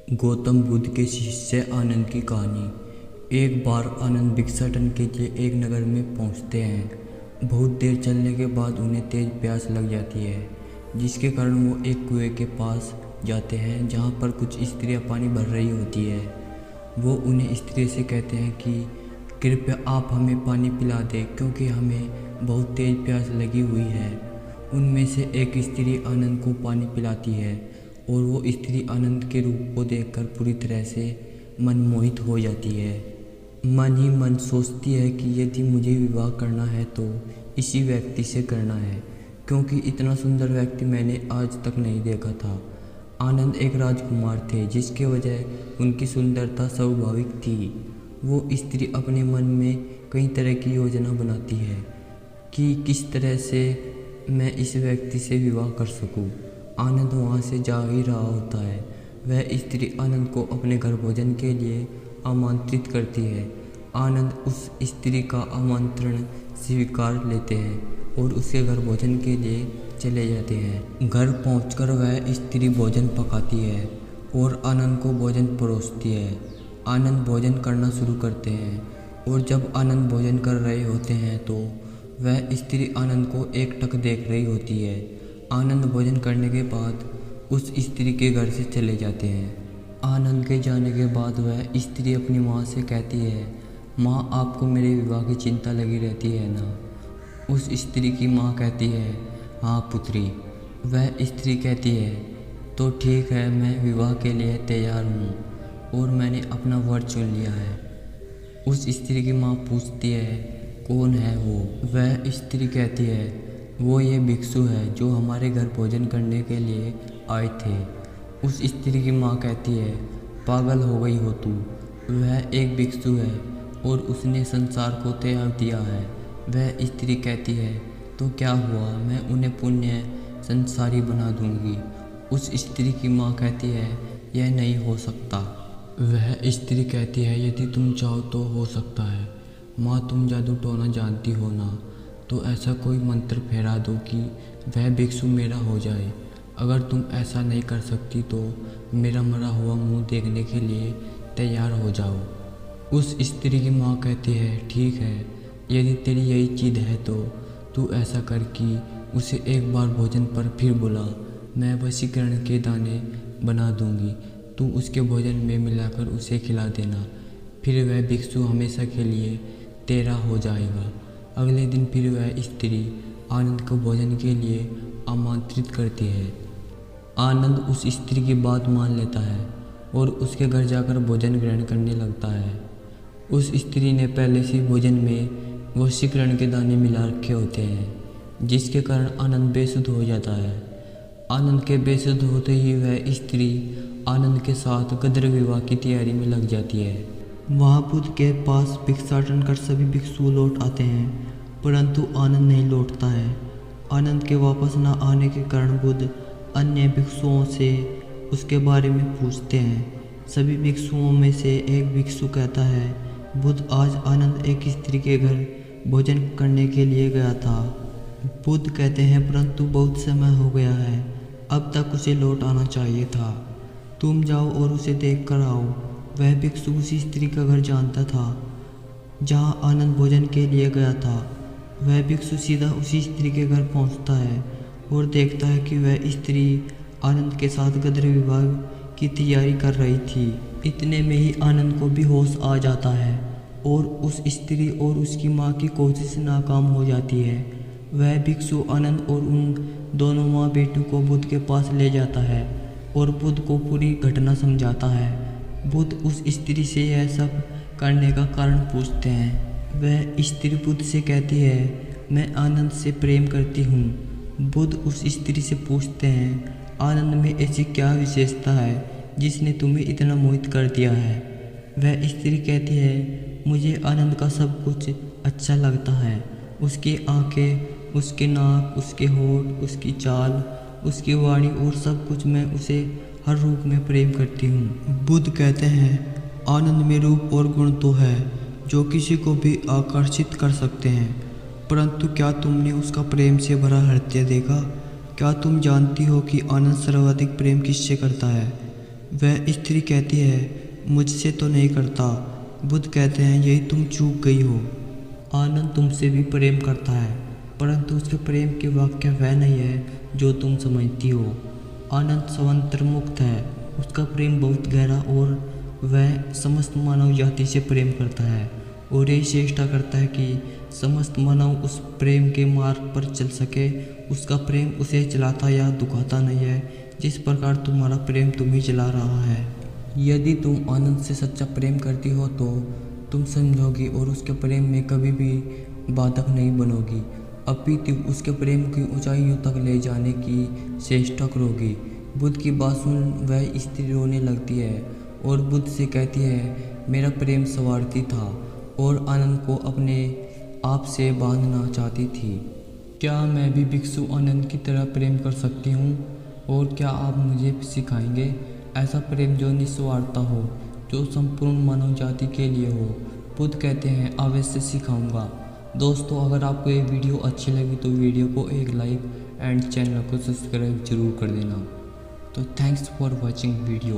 गौतम बुद्ध के शिष्य आनंद की कहानी। एक बार आनंद भिक्षाटन के लिए एक नगर में पहुंचते हैं। बहुत देर चलने के बाद उन्हें तेज प्यास लग जाती है, जिसके कारण वो एक कुएं के पास जाते हैं जहां पर कुछ स्त्रियां पानी भर रही होती है। वो उन्हें स्त्री से कहते हैं कि कृपया आप हमें पानी पिला दें, क्योंकि हमें बहुत तेज प्यास लगी हुई है। उनमें से एक स्त्री आनंद को पानी पिलाती है और वो स्त्री आनंद के रूप को देखकर पूरी तरह से मनमोहित हो जाती है। मन ही मन सोचती है कि यदि मुझे विवाह करना है तो इसी व्यक्ति से करना है, क्योंकि इतना सुंदर व्यक्ति मैंने आज तक नहीं देखा था। आनंद एक राजकुमार थे, जिसके वजह उनकी सुंदरता स्वाभाविक थी। वो स्त्री अपने मन में कई तरह की योजना बनाती है कि किस तरह से मैं इस व्यक्ति से विवाह कर सकूं। आनंद वहाँ से जा ही रहा होता है। वह स्त्री आनंद को अपने घर भोजन के लिए आमंत्रित करती है। आनंद उस स्त्री का आमंत्रण स्वीकार लेते हैं और उसके घर भोजन के लिए चले जाते हैं। घर पहुंचकर वह स्त्री भोजन पकाती है और आनंद को भोजन परोसती है। आनंद भोजन करना शुरू करते हैं और जब आनंद भोजन कर रहे होते हैं तो वह स्त्री आनंद को एकटक देख रही होती है। आनंद भोजन करने के बाद उस स्त्री के घर से चले जाते हैं। आनंद के जाने के बाद वह स्त्री अपनी माँ से कहती है, माँ आपको मेरे विवाह की चिंता लगी रहती है ना। उस स्त्री की माँ कहती है, हाँ पुत्री। वह स्त्री कहती है, तो ठीक है, मैं विवाह के लिए तैयार हूँ और मैंने अपना वर चुन लिया है। उस स्त्री की माँ पूछती है, कौन है वो? वह स्त्री कहती है, वो ये भिक्षु है जो हमारे घर भोजन करने के लिए आए थे। उस स्त्री की माँ कहती है, पागल हो गई हो तू? वह एक भिक्षु है और उसने संसार को त्याग दिया है। वह स्त्री कहती है, तो क्या हुआ, मैं उन्हें पुण्य संसारी बना दूंगी। उस स्त्री की माँ कहती है, यह नहीं हो सकता। वह स्त्री कहती है, यदि तुम चाहो तो हो सकता है। माँ तुम जादू टोना जानती हो ना, तो ऐसा कोई मंत्र फेरा दो कि वह भिक्षु मेरा हो जाए। अगर तुम ऐसा नहीं कर सकती तो मेरा मरा हुआ मुंह देखने के लिए तैयार हो जाओ। उस स्त्री की माँ कहती है, ठीक है, यदि तेरी यही जिद है तो तू ऐसा कर कि उसे एक बार भोजन पर फिर बुला। मैं वशीकरण के दाने बना दूंगी, तू उसके भोजन में मिलाकर उसे खिला देना, फिर वह भिक्षु हमेशा के लिए तेरा हो जाएगा। अगले दिन फिर वह स्त्री आनंद को भोजन के लिए आमंत्रित करती है। आनंद उस स्त्री की बात मान लेता है और उसके घर जाकर भोजन ग्रहण करने लगता है। उस स्त्री ने पहले से भोजन में वशीकरण के दाने मिला रखे होते हैं, जिसके कारण आनंद बेसुध हो जाता है। आनंद के बेसुध होते ही वह स्त्री आनंद के साथ गद्र विवाह की तैयारी में लग जाती है। वहाँ बुद्ध के पास भिक्षाटन कर सभी भिक्षु लौट आते हैं, परंतु आनंद नहीं लौटता है। आनंद के वापस न आने के कारण बुद्ध अन्य भिक्षुओं से उसके बारे में पूछते हैं। सभी भिक्षुओं में से एक भिक्षु कहता है, बुद्ध आज आनंद एक स्त्री के घर भोजन करने के लिए गया था। बुद्ध कहते हैं, परंतु बहुत समय हो गया है, अब तक उसे लौट आना चाहिए था। तुम जाओ और उसे देख कर आओ। वह भिक्षु उसी स्त्री का घर जानता था जहाँ आनंद भोजन के लिए गया था। वह भिक्षु सीधा उसी स्त्री के घर पहुँचता है और देखता है कि वह स्त्री आनंद के साथ गद्र विवाह की तैयारी कर रही थी। इतने में ही आनंद को भी होश आ जाता है और उस स्त्री और उसकी माँ की कोशिश नाकाम हो जाती है। वह भिक्षु आनंद और उन दोनों माँ बेटों को बुद्ध के पास ले जाता है और बुद्ध को पूरी घटना समझाता है। बुद्ध उस स्त्री से यह सब करने का कारण पूछते हैं। वह स्त्री बुद्ध से कहती है, मैं आनंद से प्रेम करती हूँ। बुद्ध उस स्त्री से पूछते हैं, आनंद में ऐसी क्या विशेषता है जिसने तुम्हें इतना मोहित कर दिया है? वह स्त्री कहती है, मुझे आनंद का सब कुछ अच्छा लगता है। उसकी आंखें, उसके नाक, उसके होठ, उसकी चाल, उसकी वाणी और सब कुछ। मैं उसे हर रूप में प्रेम करती हूँ। बुद्ध कहते हैं, आनंद में रूप और गुण तो है जो किसी को भी आकर्षित कर सकते हैं, परंतु क्या तुमने उसका प्रेम से भरा हृदय देखा? क्या तुम जानती हो कि आनंद सर्वाधिक प्रेम किससे करता है? वह स्त्री कहती है, मुझसे तो नहीं करता। बुद्ध कहते हैं, यही तुम चूक गई हो। आनंद तुमसे भी प्रेम करता है, परंतु उसके प्रेम की व्याख्या वह नहीं है जो तुम समझती हो। आनंद स्वतंत्र मुक्त है, उसका प्रेम बहुत गहरा और वह समस्त मानव जाति से प्रेम करता है और ये चेष्टा करता है कि समस्त मानव उस प्रेम के मार्ग पर चल सके। उसका प्रेम उसे चलाता या दुखाता नहीं है, जिस प्रकार तुम्हारा प्रेम तुम्हें चला रहा है। यदि तुम आनंद से सच्चा प्रेम करती हो तो तुम समझोगी और उसके प्रेम में कभी भी बाधक नहीं बनोगी, अपितु उसके प्रेम की ऊंचाइयों तक ले जाने की चेष्टा करोगी। बुद्ध की बात सुन वह स्त्री रोने लगती है और बुद्ध से कहती है, मेरा प्रेम स्वार्थी था और आनंद को अपने आप से बांधना चाहती थी। क्या मैं भी भिक्षु आनंद की तरह प्रेम कर सकती हूँ? और क्या आप मुझे सिखाएंगे ऐसा प्रेम जो निस्वार्थ हो, जो संपूर्ण मानव जाति के लिए हो? बुद्ध कहते हैं, अवश्य सिखाऊंगा। दोस्तों, अगर आपको ये वीडियो अच्छी लगी तो वीडियो को एक लाइक एंड चैनल को सब्सक्राइब जरूर कर देना। तो थैंक्स फॉर वॉचिंग वीडियो।